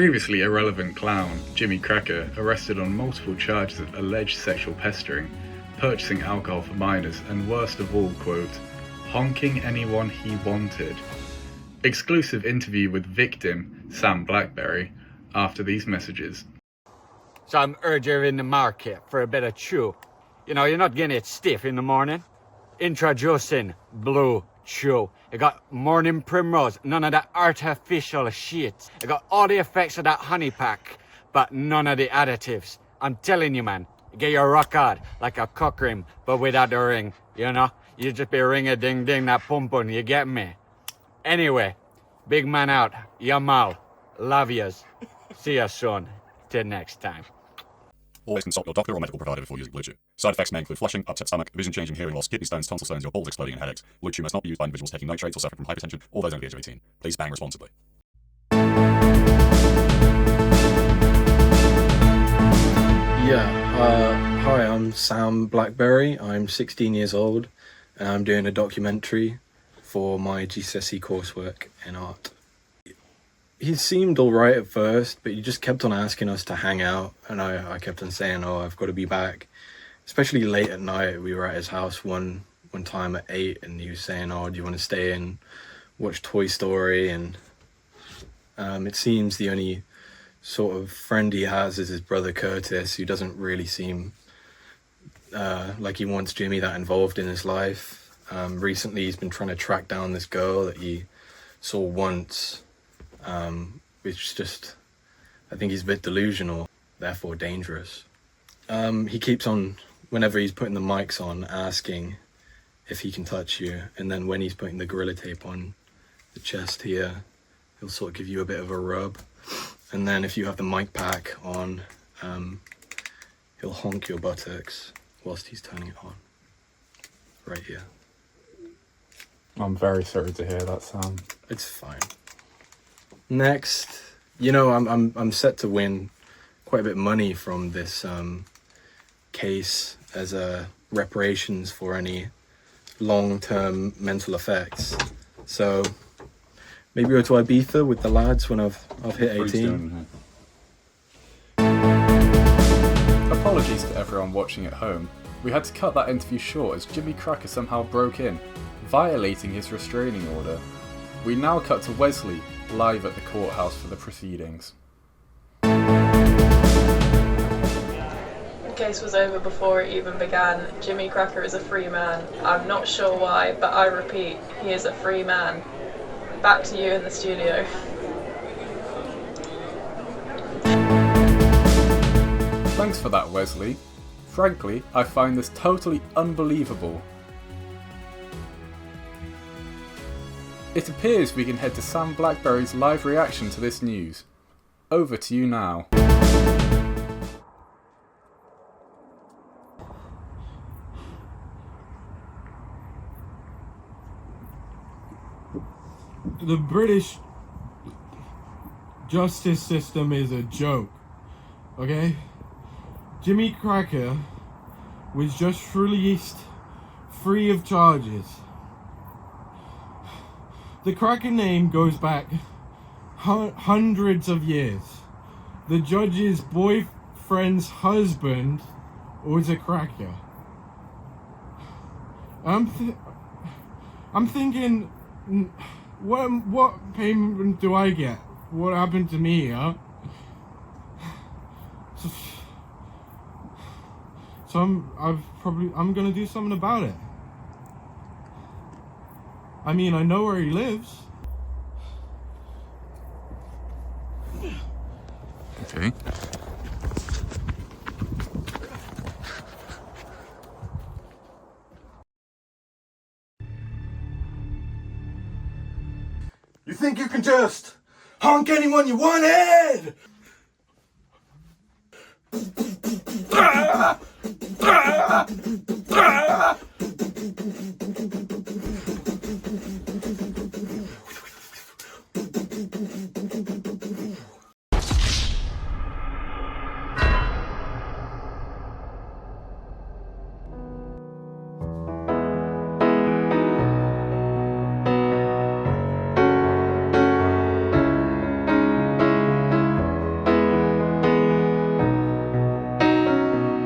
previously irrelevant clown, Jimmy Cracker, arrested on multiple charges of alleged sexual pestering, purchasing alcohol for minors, and worst of all, quote, honking anyone he wanted. Exclusive interview with victim, Sam Blackberry, after these messages. So I'm urging in the market for a bit of chew. You know, you're not getting it stiff in the morning. Introducing Blue Chew. It got morning primrose, none of that artificial shit. It got all the effects of that honey pack, but none of the additives. I'm telling you, man, you get your rock hard like a cock ring, but without the ring, you know? You just be ring-a-ding-ding that pum-pum, you get me? Anyway, big man out, Yamal, love yous. See ya soon, till next time. Always consult your doctor or medical provider before using Blue Chew. Side effects may include flushing, upset stomach, vision changing, hearing loss, kidney stones, tonsil stones, your balls exploding, and headaches. Blue Chew must not be used by individuals taking nitrates or suffering from hypertension or those under the age of 18. Please bang responsibly. Hi, I'm Sam Blackberry. I'm 16 years old and I'm doing a documentary for my GCSE coursework in art. He seemed alright at first, but he just kept on asking us to hang out, and I kept on saying, oh, I've got to be back. Especially late at night. We were at his house one time at 8 and he was saying, oh, do you want to stay and watch Toy Story? And it seems the only sort of friend he has is his brother Curtis, who doesn't really seem like he wants Jimmy that involved in his life. Recently he's been trying to track down this girl that he saw once, which is just, I think he's a bit delusional, therefore dangerous. He keeps on, whenever he's putting the mics on, asking if he can touch you, and then when he's putting the Gorilla Tape on the chest here, he'll sort of give you a bit of a rub. And then if you have the mic pack on, he'll honk your buttocks whilst he's turning it on. Right here. I'm very sorry to hear that, Sam. It's fine. Next, you know, I'm set to win quite a bit of money from this case as reparations for any long-term mental effects. So maybe go to Ibiza with the lads when I've hit 18. Apologies to everyone watching at home. We had to cut that interview short as Jimmy Cracker somehow broke in, violating his restraining order. We now cut to Wesley, live at the courthouse for the proceedings. The case was over before it even began. Jimmy Cracker is a free man. I'm not sure why, but I repeat, he is a free man. Back to you in the studio. Thanks for that, Wesley. Frankly, I find this totally unbelievable. It appears we can head to Sam Blackberry's live reaction to this news. Over to you now. The British justice system is a joke, okay? Jimmy Cracker was just released free of charges. The Cracker name goes back hundreds of years. The judge's boyfriend's husband was a cracker. I'm thinking, what payment do I get? What happened to me, huh? So I'm gonna do something about it. I mean, I know where he lives. Okay. You think you can just honk anyone you wanted?